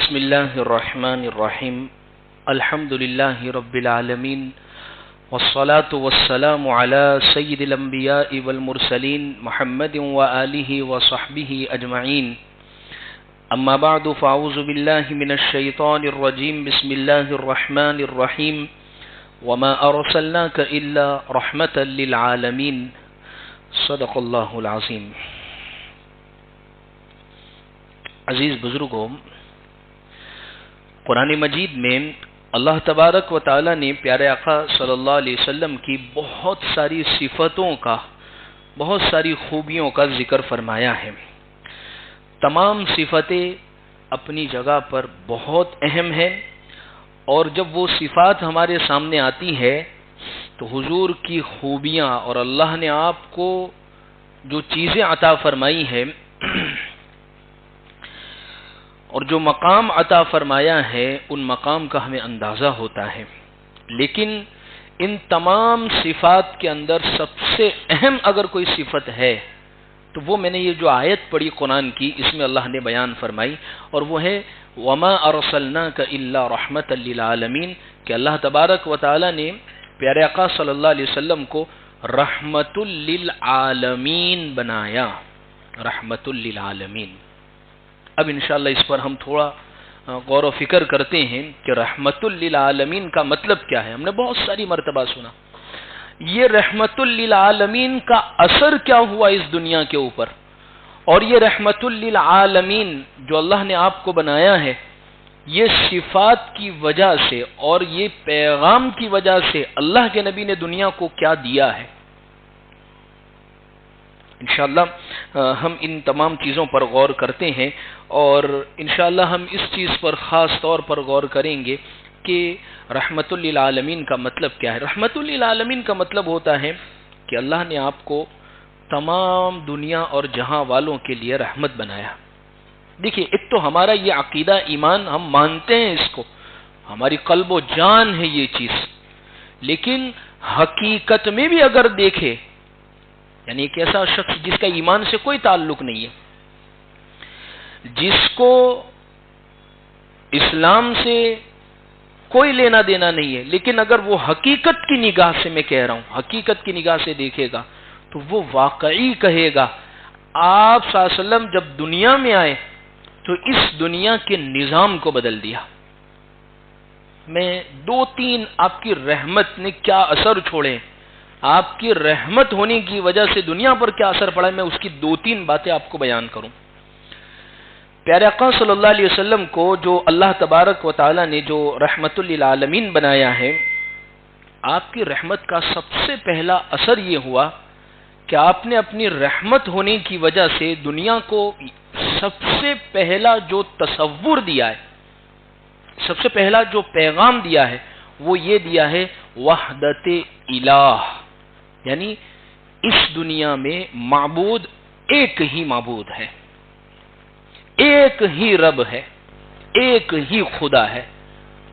بسم الله الرحمن الرحيم الحمد لله رب العالمين والصلاة والسلام على سيد الأنبياء والمرسلين محمد وآله وصحبه أجمعين أما بعد فأعوذ بالله من الشيطان الرجيم بسم الله الرحمن الرحيم وما أرسلناك إلا رحمة للعالمين صدق الله العظيم. عزیز بزرگوں، قرآن مجید میں اللہ تبارک و تعالی نے پیارے آقا صلی اللہ علیہ وسلم کی بہت ساری صفتوں کا، بہت ساری خوبیوں کا ذکر فرمایا ہے. تمام صفتیں اپنی جگہ پر بہت اہم ہیں، اور جب وہ صفات ہمارے سامنے آتی ہے تو حضور کی خوبیاں اور اللہ نے آپ کو جو چیزیں عطا فرمائی ہیں اور جو مقام عطا فرمایا ہے ان مقام کا ہمیں اندازہ ہوتا ہے. لیکن ان تمام صفات کے اندر سب سے اہم اگر کوئی صفت ہے تو وہ میں نے یہ جو آیت پڑھی قرآن کی، اس میں اللہ نے بیان فرمائی، اور وہ ہے وَمَا أَرْسَلْنَاكَ إِلَّا رَحْمَةً لِّلْعَالَمِينَ، کہ اللہ تبارک و تعالی نے پیارے آقا صلی اللہ علیہ وسلم کو رحمت للعالمین بنایا. رحمت للعالمین. اب انشاءاللہ اس پر ہم تھوڑا غور و فکر کرتے ہیں کہ رحمت للعالمین کا مطلب کیا ہے. ہم نے بہت ساری مرتبہ سنا. یہ رحمت للعالمین کا اثر کیا ہوا اس دنیا کے اوپر، اور یہ رحمت للعالمین جو اللہ نے آپ کو بنایا ہے، یہ صفات کی وجہ سے اور یہ پیغام کی وجہ سے اللہ کے نبی نے دنیا کو کیا دیا ہے. انشاءاللہ ہم ان تمام چیزوں پر غور کرتے ہیں، اور انشاءاللہ ہم اس چیز پر خاص طور پر غور کریں گے کہ رحمت للعالمین کا مطلب کیا ہے. رحمت للعالمین کا مطلب ہوتا ہے کہ اللہ نے آپ کو تمام دنیا اور جہاں والوں کے لیے رحمت بنایا. دیکھیے، ایک تو ہمارا یہ عقیدہ ایمان، ہم مانتے ہیں اس کو، ہماری قلب و جان ہے یہ چیز، لیکن حقیقت میں بھی اگر دیکھے، یعنی ایک ایسا شخص جس کا ایمان سے کوئی تعلق نہیں ہے، جس کو اسلام سے کوئی لینا دینا نہیں ہے، لیکن اگر وہ حقیقت کی نگاہ سے، میں کہہ رہا ہوں حقیقت کی نگاہ سے دیکھے گا تو وہ واقعی کہے گا آپ صلی اللہ علیہ وسلم جب دنیا میں آئے تو اس دنیا کے نظام کو بدل دیا. میں دو تین آپ کی رحمت نے کیا اثر چھوڑے، آپ کی رحمت ہونے کی وجہ سے دنیا پر کیا اثر پڑا، میں اس کی دو تین باتیں آپ کو بیان کروں. پیارے آقا صلی اللہ علیہ وسلم کو جو اللہ تبارک و تعالی نے جو رحمت للعالمین بنایا ہے، آپ کی رحمت کا سب سے پہلا اثر یہ ہوا کہ آپ نے اپنی رحمت ہونے کی وجہ سے دنیا کو سب سے پہلا جو تصور دیا ہے، سب سے پہلا جو پیغام دیا ہے، وہ یہ دیا ہے وحدت الہ، یعنی اس دنیا میں معبود ایک ہی معبود ہے، ایک ہی رب ہے، ایک ہی خدا ہے.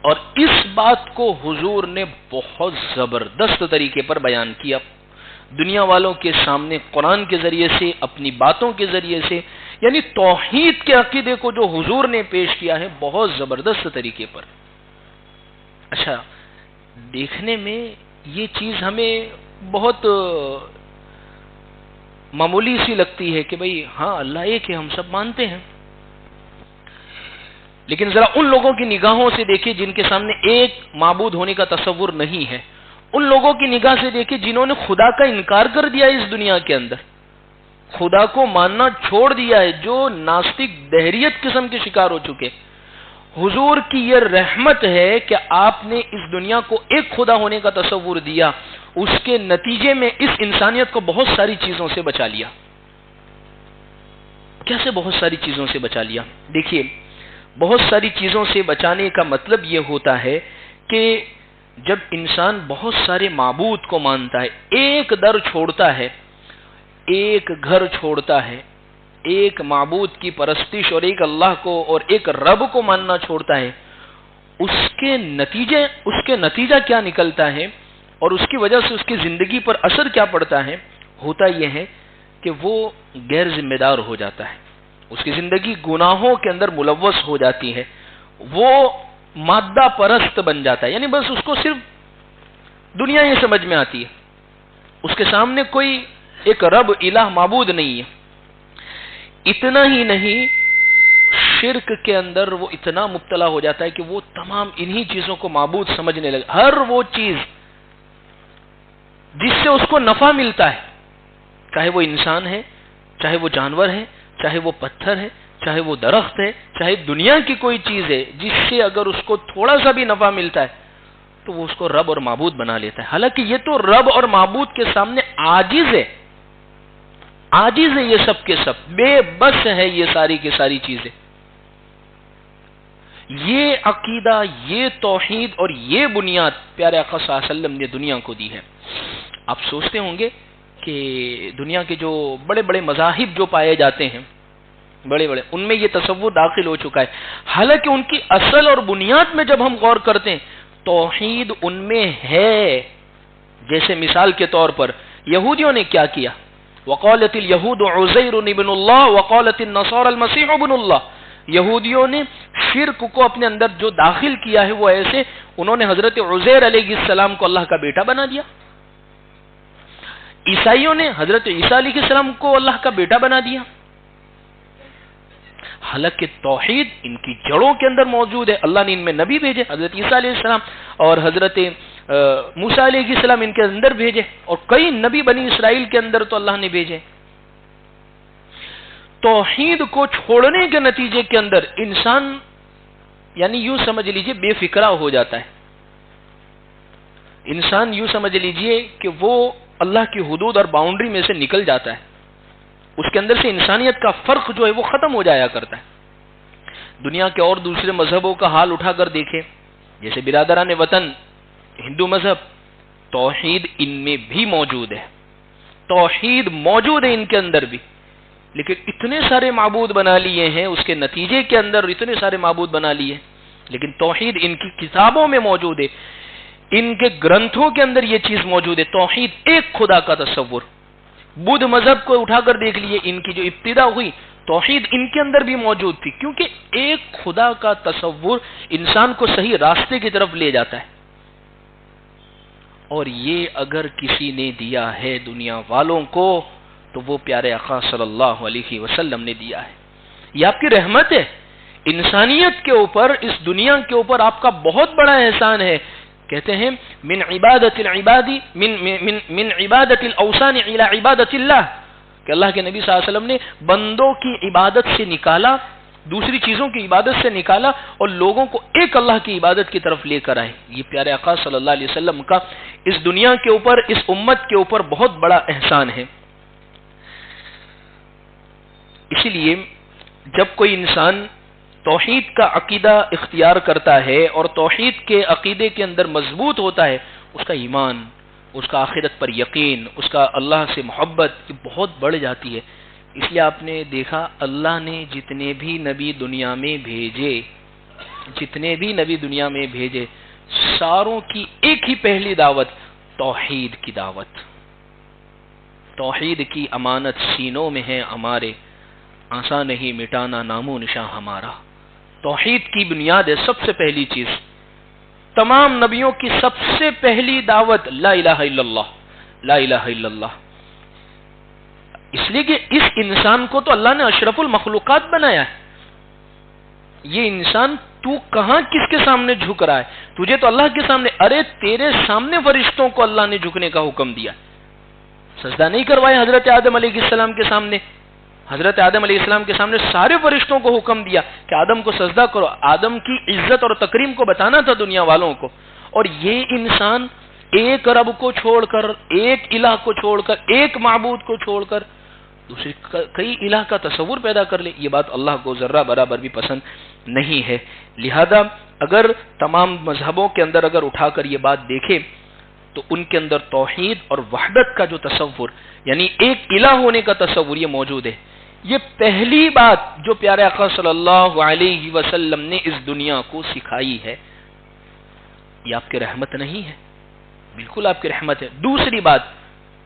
اور اس بات کو حضور نے بہت زبردست طریقے پر بیان کیا دنیا والوں کے سامنے، قرآن کے ذریعے سے، اپنی باتوں کے ذریعے سے، یعنی توحید کے عقیدے کو جو حضور نے پیش کیا ہے بہت زبردست طریقے پر. اچھا، دیکھنے میں یہ چیز ہمیں بہت معمولی سی لگتی ہے کہ بھئی ہاں اللہ ایک ہے، ہم سب مانتے ہیں، لیکن ذرا ان لوگوں کی نگاہوں سے دیکھیں جن کے سامنے ایک معبود ہونے کا تصور نہیں ہے، ان لوگوں کی نگاہ سے دیکھیں جنہوں نے خدا کا انکار کر دیا اس دنیا کے اندر، خدا کو ماننا چھوڑ دیا ہے، جو ناستک دہریت قسم کے شکار ہو چکے. حضور کی یہ رحمت ہے کہ آپ نے اس دنیا کو ایک خدا ہونے کا تصور دیا، اس کے نتیجے میں اس انسانیت کو بہت ساری چیزوں سے بچا لیا. کیسے بہت ساری چیزوں سے بچا لیا؟ دیکھیے، بہت ساری چیزوں سے بچانے کا مطلب یہ ہوتا ہے کہ جب انسان بہت سارے معبود کو مانتا ہے، ایک در چھوڑتا ہے، ایک گھر چھوڑتا ہے، ایک معبود کی پرستش اور ایک اللہ کو اور ایک رب کو ماننا چھوڑتا ہے، اس کے نتیجہ کیا نکلتا ہے اور اس کی وجہ سے اس کی زندگی پر اثر کیا پڑتا ہے؟ ہوتا یہ ہے کہ وہ غیر ذمہ دار ہو جاتا ہے، اس کی زندگی گناہوں کے اندر ملوث ہو جاتی ہے، وہ مادہ پرست بن جاتا ہے، یعنی بس اس کو صرف دنیا یہ سمجھ میں آتی ہے، اس کے سامنے کوئی ایک رب الہ معبود نہیں ہے۔ اتنا ہی نہیں، شرک کے اندر وہ اتنا مبتلا ہو جاتا ہے کہ وہ تمام انہی چیزوں کو معبود سمجھنے لگا۔ ہر وہ چیز جس سے اس کو نفع ملتا ہے، چاہے وہ انسان ہے، چاہے وہ جانور ہے، چاہے وہ پتھر ہے، چاہے وہ درخت ہے، چاہے دنیا کی کوئی چیز ہے، جس سے اگر اس کو تھوڑا سا بھی نفع ملتا ہے تو وہ اس کو رب اور معبود بنا لیتا ہے، حالانکہ یہ تو رب اور معبود کے سامنے عاجز ہے، عاجز ہے یہ سب کے سب، بے بس ہے یہ ساری کی ساری چیزیں۔ یہ عقیدہ، یہ توحید اور یہ بنیاد پیارے آقا صلی اللہ علیہ وسلم نے دنیا کو دی ہے۔ آپ سوچتے ہوں گے کہ دنیا کے جو بڑے بڑے مذاہب جو پائے جاتے ہیں، بڑے بڑے، ان میں یہ تصور داخل ہو چکا ہے، حالانکہ ان کی اصل اور بنیاد میں جب ہم غور کرتے ہیں توحید ان میں ہے۔ جیسے مثال کے طور پر یہودیوں نے کیا کیا؟ وقالت اليهود عزیر ابن اللہ وقالت النصارى المسیح ابن اللہ۔ یہودیوں نے شرک کو اپنے اندر جو داخل کیا ہے وہ ایسے، انہوں نے حضرت عزیر علیہ السلام کو اللہ کا بیٹا بنا دیا۔ عیسائیوں نے حضرت عیسیٰ علیہ السلام کو اللہ کا بیٹا بنا دیا، حالانکہ توحید ان کی جڑوں کے اندر موجود ہے۔ اللہ نے ان میں نبی بھیجے، حضرت عیسیٰ علیہ السلام اور حضرت موسیٰ علیہ السلام ان کے اندر بھیجے، اور کئی نبی بنی اسرائیل کے اندر تو اللہ نے بھیجے۔ توحید کو چھوڑنے کے نتیجے کے اندر انسان یعنی یوں سمجھ لیجئے بے فکرہ ہو جاتا ہے، انسان یوں سمجھ لیجئے کہ وہ اللہ کی حدود اور باؤنڈری میں سے نکل جاتا ہے، اس کے اندر سے انسانیت کا فرق جو ہے وہ ختم ہو جایا کرتا ہے۔ دنیا کے اور دوسرے مذہبوں کا حال اٹھا کر دیکھیں، جیسے برادران وطن ہندو مذہب، توحید ان میں بھی موجود ہے، توحید موجود ہے ان کے اندر بھی، لیکن اتنے سارے معبود بنا لیے ہیں، اس کے نتیجے کے اندر اتنے سارے معبود بنا لیے، لیکن توحید ان کی کتابوں میں موجود ہے، ان کے گرنتھوں کے اندر یہ چیز موجود ہے، توحید ایک خدا کا تصور۔ بدھ مذہب کو اٹھا کر دیکھ لیے، ان کی جو ابتدا ہوئی توحید ان کے اندر بھی موجود تھی، کیونکہ ایک خدا کا تصور انسان کو صحیح راستے کی طرف لے جاتا ہے۔ اور یہ اگر کسی نے دیا ہے دنیا والوں کو تو وہ پیارے آقا صلی اللہ علیہ وسلم نے دیا ہے۔ یہ آپ کی رحمت ہے، انسانیت کے اوپر، اس دنیا کے اوپر آپ کا بہت بڑا احسان ہے۔ کہتے ہیں من عبادت العباد من عبادت الاوثان الى عبادت اللہ، کہ اللہ کے نبی صلی اللہ علیہ وسلم نے بندوں کی عبادت سے نکالا، دوسری چیزوں کی عبادت سے نکالا اور لوگوں کو ایک اللہ کی عبادت کی طرف لے کر آئے۔ یہ پیارے آقا صلی اللہ علیہ وسلم کا اس دنیا کے اوپر، اس امت کے اوپر بہت بڑا احسان ہے۔ اسی لیے جب کوئی انسان توحید کا عقیدہ اختیار کرتا ہے اور توحید کے عقیدے کے اندر مضبوط ہوتا ہے، اس کا ایمان، اس کا آخرت پر یقین، اس کا اللہ سے محبت بہت بڑھ جاتی ہے۔ اس لیے آپ نے دیکھا اللہ نے جتنے بھی نبی دنیا میں بھیجے ساروں کی ایک ہی پہلی دعوت توحید کی دعوت، توحید کی امانت سینوں میں ہے ہمارے، آسان نہیں مٹانا نام و نشاں ہمارا۔ توحید کی بنیاد ہے سب سے پہلی چیز، تمام نبیوں کی سب سے پہلی دعوت لا الہ الا اللہ، لا الہ الا اللہ۔ اس لیے کہ اس انسان کو تو اللہ نے اشرف المخلوقات بنایا ہے، یہ انسان تو کہاں کس کے سامنے جھک رہا ہے؟ تجھے تو اللہ کے سامنے، ارے تیرے سامنے فرشتوں کو اللہ نے جھکنے کا حکم دیا، سجدہ نہیں کروایا حضرت آدم علیہ السلام کے سامنے، حضرت آدم علیہ السلام کے سامنے سارے فرشتوں کو حکم دیا کہ آدم کو سجدہ کرو، آدم کی عزت اور تکریم کو بتانا تھا دنیا والوں کو، اور یہ انسان ایک رب کو چھوڑ کر، ایک الہ کو چھوڑ کر، ایک معبود کو چھوڑ کر دوسرے کئی الہ کا تصور پیدا کر لے، یہ بات اللہ کو ذرہ برابر بھی پسند نہیں ہے۔ لہذا اگر تمام مذہبوں کے اندر اگر اٹھا کر یہ بات دیکھیں تو ان کے اندر توحید اور وحدت کا جو تصور، یعنی ایک الہ ہونے کا تصور، یہ موجود ہے۔ یہ پہلی بات جو پیارے آقا صلی اللہ علیہ وسلم نے اس دنیا کو سکھائی ہے، یہ آپ کی رحمت نہیں ہے؟ بالکل آپ کی رحمت ہے۔ دوسری بات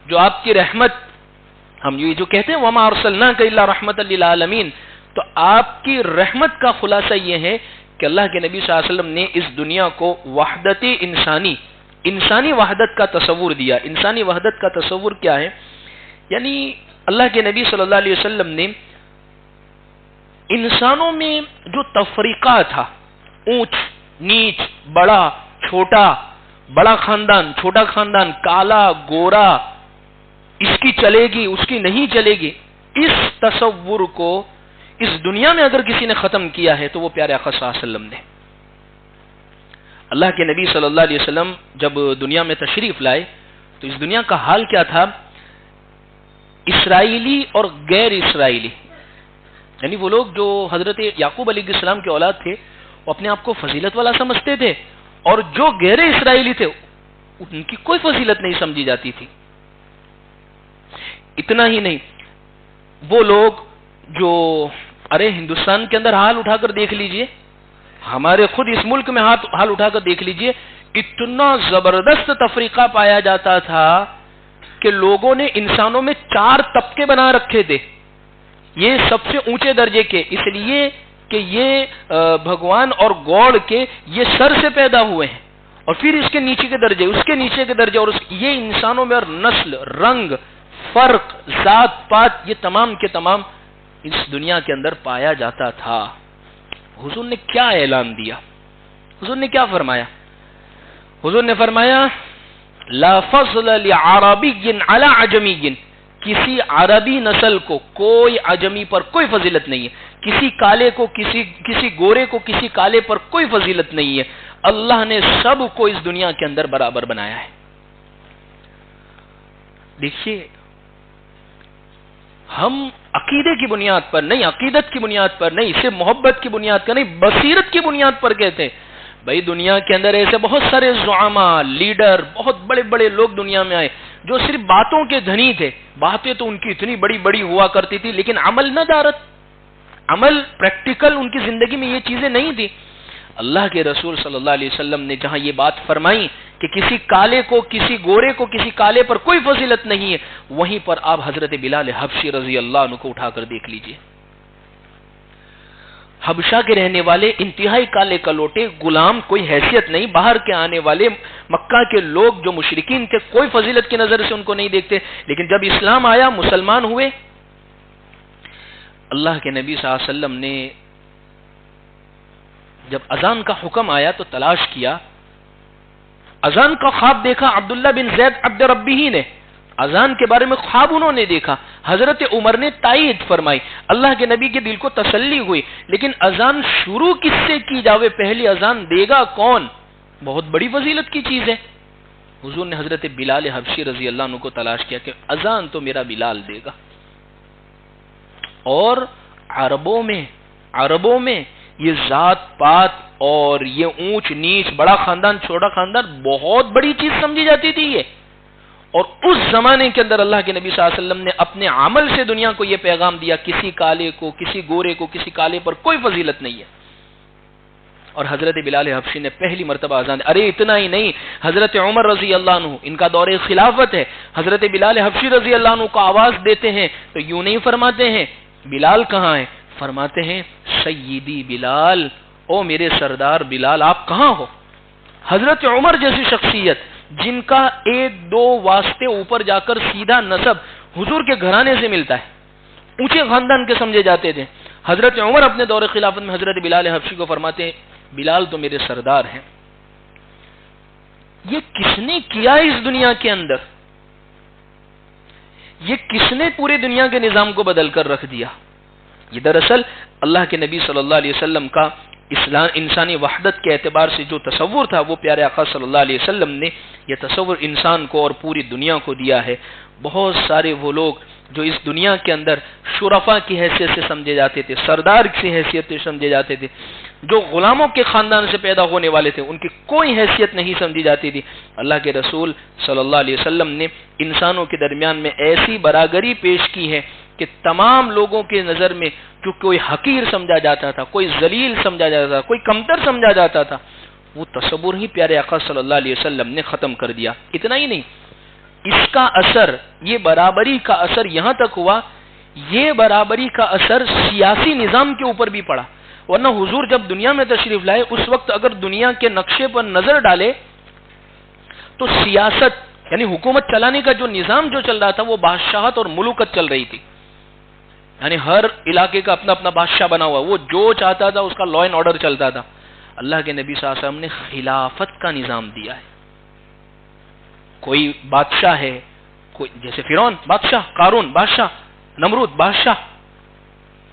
جو آپ کی رحمت، ہم یہ جو کہتے ہیں وَمَا أَرْسَلْنَاكَ إِلَّا رَحْمَةً لِلْعَالَمِينَ، تو آپ کی رحمت کا خلاصہ یہ ہے کہ اللہ کے نبی صلی اللہ علیہ وسلم نے اس دنیا کو وحدت انسانی وحدت کا تصور دیا. انسانی وحدت کا تصور کیا ہے؟ یعنی اللہ کے نبی صلی اللہ علیہ وسلم نے انسانوں میں جو تفریقہ تھا، اونچ نیچ، بڑا چھوٹا، بڑا خاندان چھوٹا خاندان، کالا گورا، اس کی چلے گی اس کی نہیں چلے گی، اس تصور کو اس دنیا میں اگر کسی نے ختم کیا ہے تو وہ پیارے آقا صلی اللہ علیہ وسلم نے. اللہ کے نبی صلی اللہ علیہ وسلم جب دنیا میں تشریف لائے تو اس دنیا کا حال کیا تھا؟ اسرائیلی اور غیر اسرائیلی، یعنی وہ لوگ جو حضرت یعقوب علیہ السلام کے اولاد تھے وہ اپنے آپ کو فضیلت والا سمجھتے تھے، اور جو غیر اسرائیلی تھے ان کی کوئی فضیلت نہیں سمجھی جاتی تھی. اتنا ہی نہیں، وہ لوگ جو ہندوستان کے اندر حال اٹھا کر دیکھ لیجئے، ہمارے خود اس ملک میں حال اٹھا کر دیکھ لیجئے، اتنا زبردست تفریقہ پایا جاتا تھا کہ لوگوں نے انسانوں میں 4 طبقے بنا رکھے تھے. یہ سب سے اونچے درجے کے، اس لیے کہ یہ بھگوان اور گوڑ کے یہ سر سے پیدا ہوئے ہیں، اور پھر اس کے نیچے کے درجے، اس کے نیچے کے درجے، اور یہ انسانوں میں اور نسل، رنگ، فرق، ذات پات، یہ تمام کے تمام اس دنیا کے اندر پایا جاتا تھا. حضور نے کیا اعلان دیا؟ حضور نے کیا فرمایا؟ حضور نے فرمایا لا فضل لعربی علی عجمی، کسی عربی نسل کو کوئی عجمی پر کوئی فضیلت نہیں ہے، کسی کالے کو کسی گورے کو کسی کالے پر کوئی فضیلت نہیں ہے. اللہ نے سب کو اس دنیا کے اندر برابر بنایا ہے. دیکھیے، ہم عقیدے کی بنیاد پر نہیں، عقیدت کی بنیاد پر نہیں، صرف محبت کی بنیاد پر نہیں، بصیرت کی بنیاد پر کہتے ہیں. بھائی دنیا کے اندر ایسے بہت سارے زعماء، لیڈر، بہت بڑے بڑے لوگ دنیا میں آئے جو صرف باتوں کے دھنی تھے، باتیں تو ان کی اتنی بڑی بڑی ہوا کرتی تھی لیکن عمل نہ دارت، عمل پریکٹیکل ان کی زندگی میں یہ چیزیں نہیں تھی. اللہ کے رسول صلی اللہ علیہ وسلم نے جہاں یہ بات فرمائی کہ کسی کالے کو کسی گورے کو کسی کالے پر کوئی فضیلت نہیں ہے، وہیں پر آپ حضرت بلال حبشی رضی اللہ عنہ کو اٹھا کر دیکھ لیجئے. حبشہ کے رہنے والے انتہائی کالے کلوٹے، غلام، کوئی حیثیت نہیں، باہر کے آنے والے مکہ کے لوگ جو مشرکین تھے کوئی فضیلت کی نظر سے ان کو نہیں دیکھتے، لیکن جب اسلام آیا، مسلمان ہوئے، اللہ کے نبی صلی اللہ علیہ وسلم نے جب اذان کا حکم آیا تو تلاش کیا. اذان کا خواب دیکھا عبداللہ بن زید عبد ربی نے، اذان کے بارے میں خواب انہوں نے دیکھا. حضرت عمر نے تائید فرمائی، اللہ کے نبی کے دل کو تسلی ہوئی. لیکن اذان شروع کس سے کی جاوے، پہلی اذان دے گا کون؟ بہت بڑی فضیلت کی چیز ہے. حضور نے حضرت بلال حبشی رضی اللہ عنہ کو تلاش کیا کہ اذان تو میرا بلال دے گا. اور عربوں میں یہ ذات پات اور یہ اونچ نیچ، بڑا خاندان چھوٹا خاندان بہت بڑی چیز سمجھی جاتی تھی یہ. اور اس زمانے کے اندر اللہ کے نبی صلی اللہ علیہ وسلم نے اپنے عمل سے دنیا کو یہ پیغام دیا، کسی کالے کو کسی گورے کو کسی کالے پر کوئی فضیلت نہیں ہے. اور حضرت بلال حبشی نے پہلی مرتبہ اذان دی. اتنا ہی نہیں، حضرت عمر رضی اللہ عنہ، ان کا دور خلافت ہے، حضرت بلال حبشی رضی اللہ عنہ کو آواز دیتے ہیں تو یوں نہیں فرماتے ہیں بلال کہاں ہے، فرماتے ہیں سیدی بلال، او میرے سردار بلال آپ کہاں ہو. حضرت عمر جیسی شخصیت جن کا 1-2 واسطے اوپر جا کر سیدھا نسب حضور کے گھرانے سے ملتا ہے، اونچے خاندان کے سمجھے جاتے تھے، حضرت عمر اپنے دور خلافت میں حضرت بلال حبشی کو فرماتے ہیں بلال تو میرے سردار ہیں. یہ کس نے کیا اس دنیا کے اندر؟ یہ کس نے پورے دنیا کے نظام کو بدل کر رکھ دیا؟ یہ دراصل اللہ کے نبی صلی اللہ علیہ وسلم کا انسانی وحدت کے اعتبار سے جو تصور تھا، وہ پیارے آقا صلی اللہ علیہ وسلم نے یہ تصور انسان کو اور پوری دنیا کو دیا ہے. بہت سارے وہ لوگ جو اس دنیا کے اندر شرفا کی حیثیت سے سمجھے جاتے تھے، سردار کی حیثیت سے سمجھے جاتے تھے، جو غلاموں کے خاندان سے پیدا ہونے والے تھے، ان کی کوئی حیثیت نہیں سمجھی جاتی تھی. اللہ کے رسول صلی اللہ علیہ وسلم نے انسانوں کے درمیان میں ایسی برابری پیش کی ہے کہ تمام لوگوں کے نظر میں جو کوئی حقیر سمجھا جاتا تھا، کوئی ذلیل سمجھا جاتا تھا، کوئی کمتر سمجھا جاتا تھا، وہ تصور ہی پیارے آقا صلی اللہ علیہ وسلم نے ختم کر دیا. اتنا ہی نہیں، اس کا اثر، یہ برابری کا اثر یہاں تک ہوا، یہ برابری کا اثر سیاسی نظام کے اوپر بھی پڑا. ورنہ حضور جب دنیا میں تشریف لائے اس وقت اگر دنیا کے نقشے پر نظر ڈالے تو سیاست یعنی حکومت چلانے کا جو نظام جو چل رہا تھا وہ بادشاہت اور ملوکت چل رہی تھی. یعنی ہر علاقے کا اپنا اپنا بادشاہ بنا ہوا, وہ جو چاہتا تھا اس کا لا اینڈ آرڈر چلتا تھا. اللہ کے نبی صلی اللہ علیہ وسلم نے خلافت کا نظام دیا ہے. کوئی بادشاہ ہے, کوئی جیسے فرعون بادشاہ, قارون بادشاہ, نمرود بادشاہ,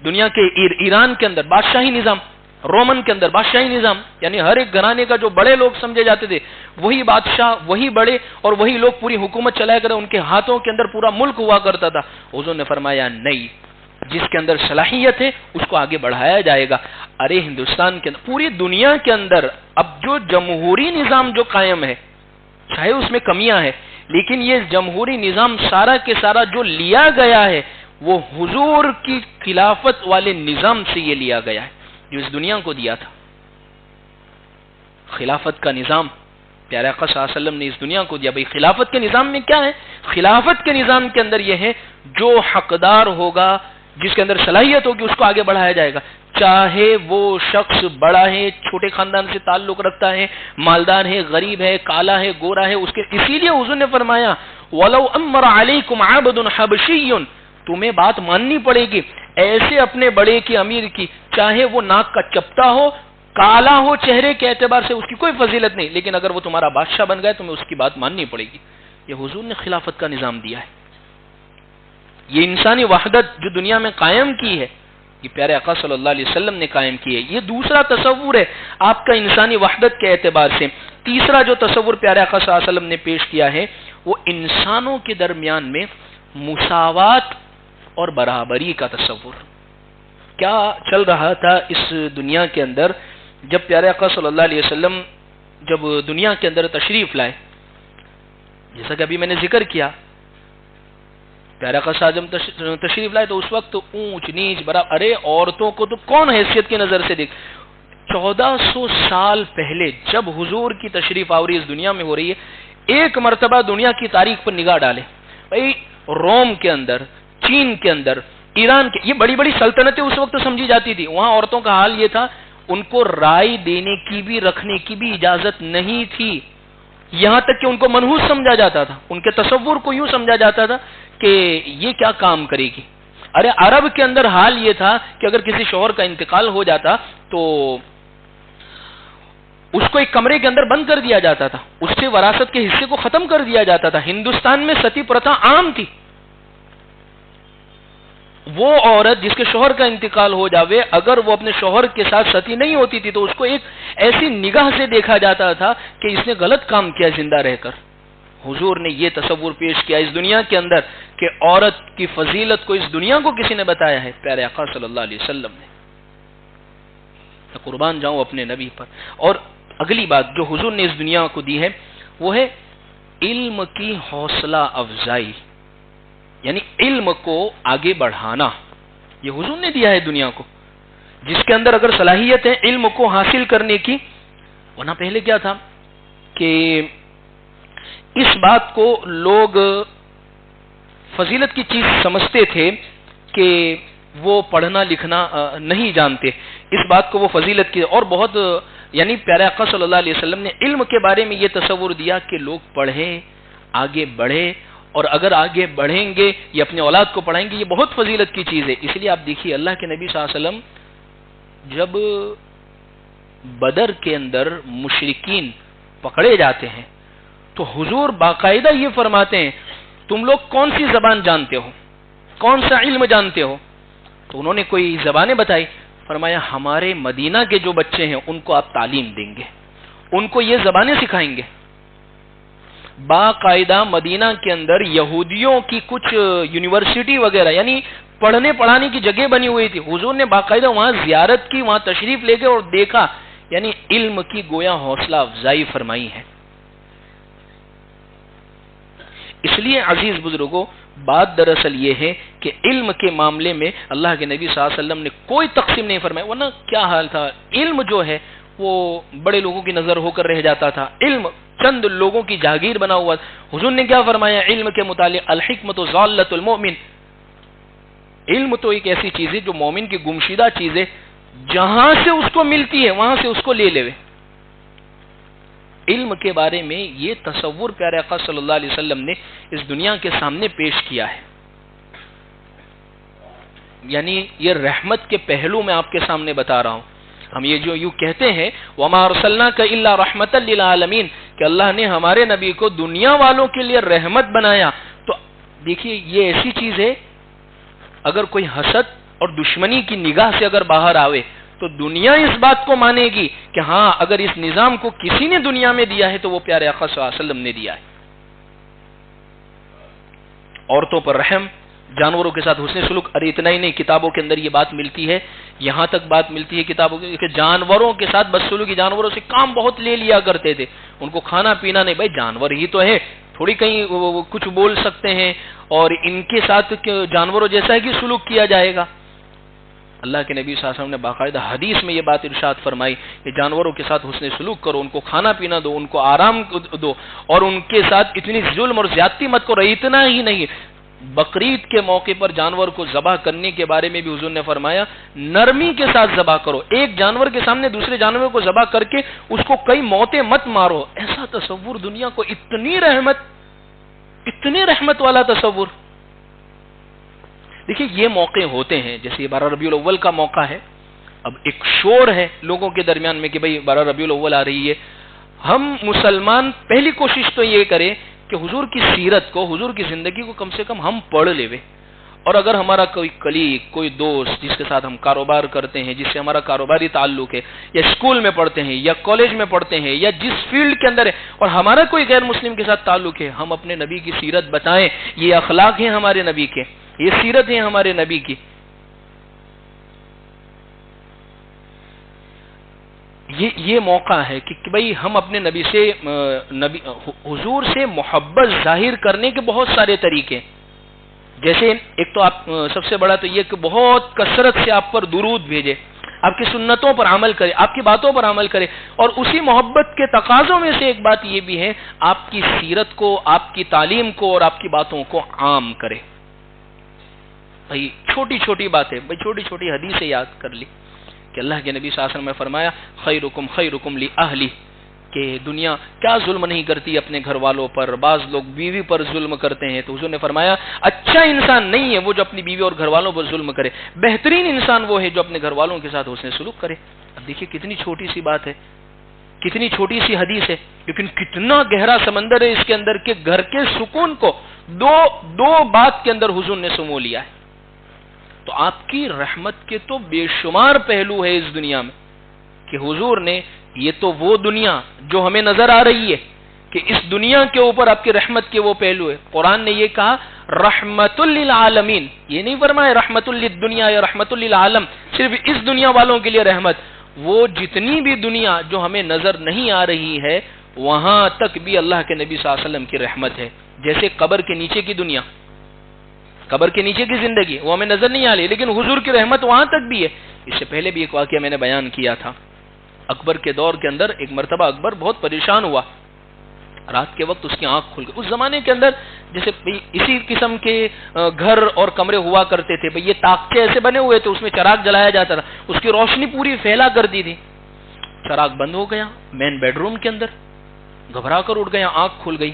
دنیا کے ایران کے اندر بادشاہی نظام, رومن کے اندر بادشاہی نظام, یعنی ہر ایک گھرانے کا جو بڑے لوگ سمجھے جاتے تھے وہی بادشاہ, وہی بڑے, اور وہی لوگ پوری حکومت چلایا کرتے, ان کے ہاتھوں کے اندر پورا ملک ہوا کرتا تھا. حضور نے فرمایا نہیں, جس کے اندر صلاحیت ہے اس کو آگے بڑھایا جائے گا. ارے ہندوستان کے اندر, پوری دنیا کے اندر اب جو جمہوری نظام جو قائم ہے, چاہے اس میں کمیاں ہیں, لیکن یہ جمہوری نظام سارا کے سارا جو لیا گیا ہے وہ حضور کی خلافت والے نظام سے یہ لیا گیا ہے جو اس دنیا کو دیا تھا. خلافت کا نظام پیارے آقا صلی اللہ علیہ وسلم نے اس دنیا کو دیا. بھائی خلافت کے نظام میں کیا ہے؟ خلافت کے نظام کے اندر یہ ہے جو حقدار ہوگا, جس کے اندر صلاحیت ہوگی, اس کو آگے بڑھایا جائے گا. چاہے وہ شخص بڑا ہے, چھوٹے خاندان سے تعلق رکھتا ہے, مالدار ہے, غریب ہے, کالا ہے, گورا ہے, اس کے اسی لیے حضور نے فرمایا وَلَوْ أَمَّرَ عَلَيْكُمْ عَبْدٌ حَبْشِيٌّ, تمہیں بات ماننی پڑے گی ایسے اپنے بڑے کی, امیر کی, چاہے وہ ناک کا چپٹا ہو, کالا ہو, چہرے کے اعتبار سے اس کی کوئی فضیلت نہیں, لیکن اگر وہ تمہارا بادشاہ بن گئے تمہیں اس کی بات ماننی پڑے گی. یہ حضور نے خلافت کا نظام دیا ہے. یہ انسانی وحدت جو دنیا میں قائم کی ہے یہ پیارے آقا صلی اللہ علیہ وسلم نے قائم کی ہے. یہ دوسرا تصور ہے آپ کا انسانی وحدت کے اعتبار سے. تیسرا جو تصور پیارے آقا صلی اللہ علیہ وسلم نے پیش کیا ہے وہ انسانوں کے درمیان میں مساوات اور برابری کا تصور. کیا چل رہا تھا اس دنیا کے اندر جب پیارے آقا صلی اللہ علیہ وسلم جب دنیا کے اندر تشریف لائے, جیسا کہ ابھی میں نے ذکر کیا, پیارے آقا صاحب تشریف لائے تو اس وقت اونچ نیچ برابر, ارے عورتوں کو تو کون حیثیت کی نظر سے دیکھ. 1400 سال پہلے جب حضور کی تشریف آوری اس دنیا میں ہو رہی ہے, ایک مرتبہ دنیا کی تاریخ پر نگاہ ڈالے. بھائی روم کے اندر, چین کے اندر, ایران کے, یہ بڑی بڑی سلطنتیں اس وقت سمجھی جاتی تھی. وہاں عورتوں کا حال یہ تھا ان کو رائے دینے کی بھی, رکھنے کی بھی اجازت نہیں تھی, یہاں تک کہ ان کو منحوس سمجھا جاتا تھا. ان کے تصور کو یوں سمجھا جاتا تھا کہ یہ کیا کام کرے گی. ارے عرب کے اندر حال یہ تھا کہ اگر کسی شوہر کا انتقال ہو جاتا تو اس کو ایک کمرے کے اندر بند کر دیا جاتا تھا, اس سے وراثت کے حصے کو ختم کر دیا جاتا تھا. ہندوستان میں ستی پرتھا عام تھی. وہ عورت جس کے شوہر کا انتقال ہو جاوے, اگر وہ اپنے شوہر کے ساتھ ستی نہیں ہوتی تھی تو اس کو ایک ایسی نگاہ سے دیکھا جاتا تھا کہ اس نے غلط کام کیا زندہ رہ کر. حضور نے یہ تصور پیش کیا اس دنیا کے اندر کہ عورت کی فضیلت کو اس دنیا کو کسی نے بتایا ہے؟ پیارے آقا صلی اللہ علیہ وسلم نے. قربان جاؤں اپنے نبی پر. اور اگلی بات جو حضور نے اس دنیا کو دی ہے وہ ہے علم کی حوصلہ افزائی, یعنی علم کو آگے بڑھانا. یہ حضور نے دیا ہے دنیا کو, جس کے اندر اگر صلاحیت ہے علم کو حاصل کرنے کی. ورنہ پہلے کیا تھا کہ اس بات کو لوگ فضیلت کی چیز سمجھتے تھے کہ وہ پڑھنا لکھنا نہیں جانتے, اس بات کو وہ فضیلت کی. اور بہت یعنی پیارے آقا صلی اللہ علیہ وسلم نے علم کے بارے میں یہ تصور دیا کہ لوگ پڑھیں, آگے بڑھیں, اور اگر آگے بڑھیں گے یہ اپنے اولاد کو پڑھائیں گے, یہ بہت فضیلت کی چیز ہے. اس لیے آپ دیکھیے اللہ کے نبی صلی اللہ علیہ وسلم جب بدر کے اندر مشرکین پکڑے جاتے ہیں تو حضور باقاعدہ یہ فرماتے ہیں تم لوگ کون سی زبان جانتے ہو, کون سا علم جانتے ہو؟ تو انہوں نے کوئی زبانیں بتائی. فرمایا ہمارے مدینہ کے جو بچے ہیں ان کو آپ تعلیم دیں گے, ان کو یہ زبانیں سکھائیں گے. باقاعدہ مدینہ کے اندر یہودیوں کی کچھ یونیورسٹی وغیرہ یعنی پڑھنے پڑھانے کی جگہ بنی ہوئی تھی. حضور نے باقاعدہ وہاں زیارت کی, وہاں تشریف لے گئے اور دیکھا, یعنی علم کی گویا حوصلہ افزائی فرمائی ہے. اس لیے عزیز بزرگوں بات دراصل یہ ہے کہ علم کے معاملے میں اللہ کے نبی صلی اللہ علیہ وسلم نے کوئی تقسیم نہیں فرمایا. ورنہ کیا حال تھا, علم جو ہے وہ بڑے لوگوں کی نظر ہو کر رہ جاتا تھا, علم چند لوگوں کی جاگیر بنا ہوا. حضور نے کیا فرمایا علم کے متعلق؟ الحکمت ضالۃ المؤمن, علم تو ایک ایسی چیز ہے جو مومن کی گمشدہ چیز ہے. جہاں سے اس کو ملتی ہے وہاں سے اس کو لے لے۔ علم کے بارے میں یہ تصور پیارے آقا صلی اللہ علیہ وسلم نے اس دنیا کے سامنے پیش کیا ہے، یعنی یہ رحمت کے پہلو میں آپ کے سامنے بتا رہا ہوں۔ ہم یہ جو یوں کہتے ہیں وَمَا أَرْسَلْنَاكَ إِلَّا رَحْمَةً لِّلْعَالَمِينَ کہ اللہ نے ہمارے نبی کو دنیا والوں کے لیے رحمت بنایا، تو دیکھیے یہ ایسی چیز ہے اگر کوئی حسد اور دشمنی کی نگاہ سے اگر باہر آوے تو دنیا اس بات کو مانے گی کہ ہاں اگر اس نظام کو کسی نے دنیا میں دیا ہے تو وہ پیارے آقا صلی اللہ علیہ وسلم نے دیا ہے۔ عورتوں پر رحم، جانوروں کے ساتھ حسن سلوک، ارے اتنا ہی نہیں، کتابوں کے اندر یہ بات ملتی ہے، یہاں تک بات ملتی ہے کتابوں کے کہ جانوروں کے ساتھ بدسلوکی، جانوروں سے کام بہت لے لیا کرتے تھے، ان کو کھانا پینا نہیں، بھائی جانور ہی تو ہے، تھوڑی کہیں کچھ بول سکتے ہیں، اور ان کے ساتھ جانوروں جیسا ہے کہ سلوک کیا جائے گا۔ اللہ کے نبی صلی اللہ علیہ وسلم نے باقاعدہ حدیث میں یہ بات ارشاد فرمائی کہ جانوروں کے ساتھ حسن سلوک کرو، ان کو کھانا پینا دو، ان کو آرام دو، اور ان کے ساتھ اتنی ظلم اور زیادتی مت کرو۔ اتنا ہی نہیں، بقرعید کے موقع پر جانور کو ذبح کرنے کے بارے میں بھی حضور نے فرمایا نرمی کے ساتھ ذبح کرو، ایک جانور کے سامنے دوسرے جانور کو ذبح کر کے اس کو کئی موتیں مت مارو۔ ایسا تصور دنیا کو، اتنی رحمت والا تصور۔ دیکھیے یہ موقع ہوتے ہیں، جیسے یہ 12 ربیع الاول کا موقع ہے، اب ایک شور ہے لوگوں کے درمیان میں کہ بھئی 12 ربیع الاول آ رہی ہے، ہم مسلمان پہلی کوشش تو یہ کریں کہ حضور کی سیرت کو، حضور کی زندگی کو کم سے کم ہم پڑھ لے، اور اگر ہمارا کوئی کلیگ، کوئی دوست جس کے ساتھ ہم کاروبار کرتے ہیں، جس سے ہمارا کاروباری تعلق ہے، یا اسکول میں پڑھتے ہیں یا کالج میں پڑھتے ہیں یا جس فیلڈ کے اندر ہے، اور ہمارا کوئی غیر مسلم کے ساتھ تعلق ہے، ہم اپنے نبی کی سیرت بتائیں، یہ اخلاق ہیں ہمارے نبی کے، یہ سیرت ہے ہمارے نبی کی۔ یہ موقع ہے کہ بھئی ہم اپنے نبی سے، حضور سے محبت ظاہر کرنے کے بہت سارے طریقے، جیسے ایک تو آپ سب سے بڑا تو یہ کہ بہت کثرت سے آپ پر درود بھیجے، آپ کی سنتوں پر عمل کرے، آپ کی باتوں پر عمل کرے، اور اسی محبت کے تقاضوں میں سے ایک بات یہ بھی ہے آپ کی سیرت کو، آپ کی تعلیم کو اور آپ کی باتوں کو عام کرے۔ بھئی چھوٹی چھوٹی باتیں، بھئی چھوٹی چھوٹی حدیثیں یاد کر لی کہ اللہ کے نبی صلی اللہ علیہ وسلم نے فرمایا خیرکم خیرکم لأہلی، کہ دنیا کیا ظلم نہیں کرتی اپنے گھر والوں پر، بعض لوگ بیوی پر ظلم کرتے ہیں، تو حضور نے فرمایا اچھا انسان نہیں ہے وہ جو اپنی بیوی اور گھر والوں پر ظلم کرے، بہترین انسان وہ ہے جو اپنے گھر والوں کے ساتھ حسن سلوک کرے۔ اب دیکھیے کتنی چھوٹی سی بات ہے، کتنی چھوٹی سی حدیث ہے، لیکن کتنا گہرا سمندر ہے اس کے اندر کہ گھر کے سکون کو دو بات کے اندر حضور نے سمو لیا ہے۔ تو آپ کی رحمت کے تو بے شمار پہلو ہے اس دنیا میں کہ حضور نے، یہ تو وہ دنیا جو ہمیں نظر آ رہی ہے کہ اس دنیا کے اوپر آپ کی رحمت کے وہ پہلو ہے۔ قرآن نے یہ کہا رحمت للعالمین، یہ نہیں فرمایا رحمت للدنیا یا رحمت للعالم، صرف اس دنیا والوں کے لیے رحمت، وہ جتنی بھی دنیا جو ہمیں نظر نہیں آ رہی ہے وہاں تک بھی اللہ کے نبی صلی اللہ علیہ وسلم کی رحمت ہے۔ جیسے قبر کے نیچے کی دنیا، قبر کے نیچے کی زندگی وہ ہمیں نظر نہیں آ رہی، لیکن حضور کی رحمت وہاں تک بھی ہے۔ اس سے پہلے بھی ایک واقعہ میں نے بیان کیا تھا، اکبر کے دور کے اندر ایک مرتبہ اکبر بہت پریشان ہوا، رات کے وقت اس کی آنکھ کھل گئی۔ اس زمانے کے اندر جیسے اسی قسم کے گھر اور کمرے ہوا کرتے تھے، یہ تاکچے ایسے بنے ہوئے تھے، اس میں چراغ جلایا جاتا تھا، اس کی روشنی پوری پھیلا کرتی تھی۔ چراغ بند ہو گیا مین بیڈ روم کے اندر، گھبرا کر اٹھ گیا، آنکھ کھل گئی۔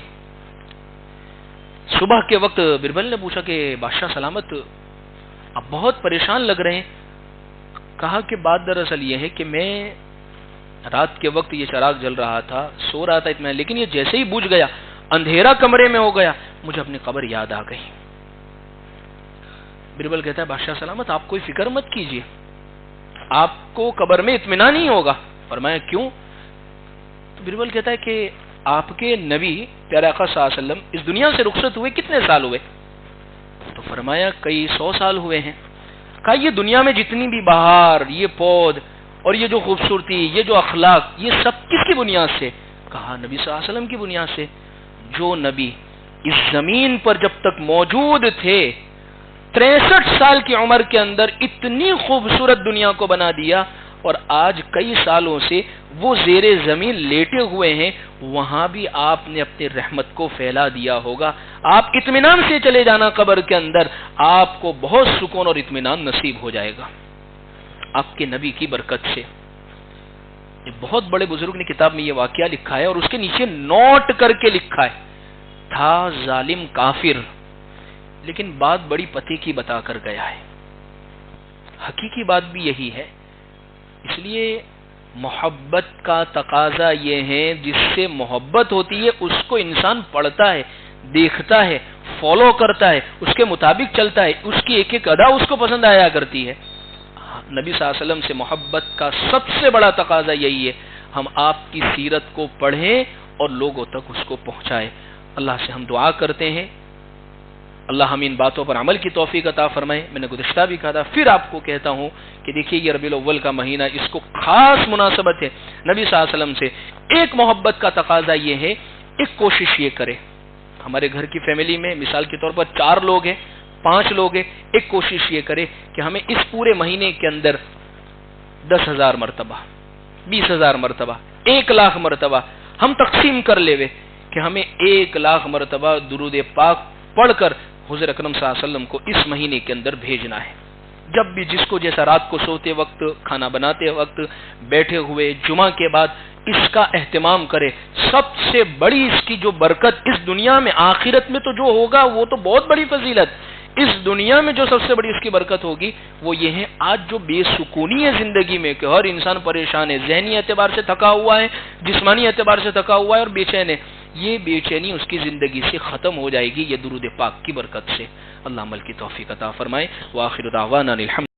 صبح کے وقت بربل نے پوچھا کہ بادشاہ سلامت اب بہت پریشان لگ رہے ہیں۔ کہا کہ بات دراصل یہ ہے کہ میں رات کے وقت یہ چراغ جل رہا تھا، سو رہا تھا اطمینان، لیکن یہ جیسے ہی بجھ گیا، اندھیرا کمرے میں ہو گیا، مجھے اپنی قبر یاد آ گئی۔ بربل کہتا ہے بادشاہ سلامت آپ کوئی فکر مت کیجیے، آپ کو قبر میں اطمینان ہی ہوگا۔ فرمایا کیوں؟ تو بربل کہتا ہے کہ آپ کے نبی پیارے آقا صلی اللہ علیہ وسلم اس دنیا سے رخصت ہوئے کتنے سال ہوئے؟ تو فرمایا کئی 100 سال ہوئے ہیں۔ کہا یہ دنیا میں جتنی بھی بہار، یہ پود اور یہ جو خوبصورتی، یہ جو اخلاق، یہ سب کس کی بنیاد سے؟ کہا نبی صلی اللہ علیہ وسلم کی بنیاد سے۔ جو نبی اس زمین پر جب تک موجود تھے 63 سال کی عمر کے اندر اتنی خوبصورت دنیا کو بنا دیا، اور آج کئی سالوں سے وہ زیر زمین لیٹے ہوئے ہیں، وہاں بھی آپ نے اپنی رحمت کو پھیلا دیا ہوگا۔ آپ اطمینان سے چلے جانا قبر کے اندر، آپ کو بہت سکون اور اطمینان نصیب ہو جائے گا۔ آپ کے نبی کی برکت سے. ایک بہت بڑے بزرگ نے کتاب میں یہ واقعہ لکھا ہے اور اس کے نیچے نوٹ کر کے لکھا ہے, تھا ظالم کافر لیکن بات بڑی پتے کی بتا کر گیا ہے. حقیقی بات بھی یہی ہے. اس لیے محبت کا تقاضا یہ ہے, جس سے محبت ہوتی ہے اس کو انسان پڑھتا ہے, دیکھتا ہے, فالو کرتا ہے, اس کے مطابق چلتا ہے, اس کی ایک ایک ادا اس کو پسند آیا کرتی ہے. نبی صلی اللہ علیہ وسلم سے محبت کا سب سے بڑا تقاضا یہی ہے, ہم آپ کی سیرت کو پڑھیں اور لوگوں تک اس کو پہنچائیں. اللہ سے ہم دعا کرتے ہیں اللہ ہم ان باتوں پر عمل کی توفیق عطا فرمائے. میں نے گزشتہ بھی کہا تھا, پھر آپ کو کہتا ہوں کہ دیکھیے یہ ربیع الاول کا مہینہ, اس کو خاص مناسبت ہے نبی صلی اللہ علیہ وسلم سے. ایک محبت کا تقاضا یہ ہے, ایک کوشش یہ کرے, ہمارے گھر کی فیملی میں مثال کے طور پر 4 لوگ ہیں, 5 لوگ ہیں, ایک کوشش یہ کرے کہ ہمیں اس پورے مہینے کے اندر 10,000 مرتبہ, 20,000 مرتبہ, 1,00,000 مرتبہ ہم تقسیم کر لے کہ ہمیں 1,00,000 مرتبہ درود پاک پڑھ کر حضور اکرم صلی اللہ علیہ وسلم کو اس مہینے کے اندر بھیجنا ہے. جب بھی جس کو جیسا, رات کو سوتے وقت, کھانا بناتے وقت, بیٹھے ہوئے, جمعہ کے بعد اس کا اہتمام کرے. سب سے بڑی اس کی جو برکت اس دنیا میں, آخرت میں تو جو ہوگا وہ تو بہت بڑی فضیلت, اس دنیا میں جو سب سے بڑی اس کی برکت ہوگی وہ یہ ہے, آج جو بے سکونی ہے زندگی میں کہ ہر انسان پریشان ہے, ذہنی اعتبار سے تھکا ہوا ہے, جسمانی اعتبار سے تھکا ہوا ہے اور بے چین ہے, یہ بے چینی اس کی زندگی سے ختم ہو جائے گی یہ درود پاک کی برکت سے. اللہ عمل کی توفیق عطا فرمائے. وآخر دعوانا الحمد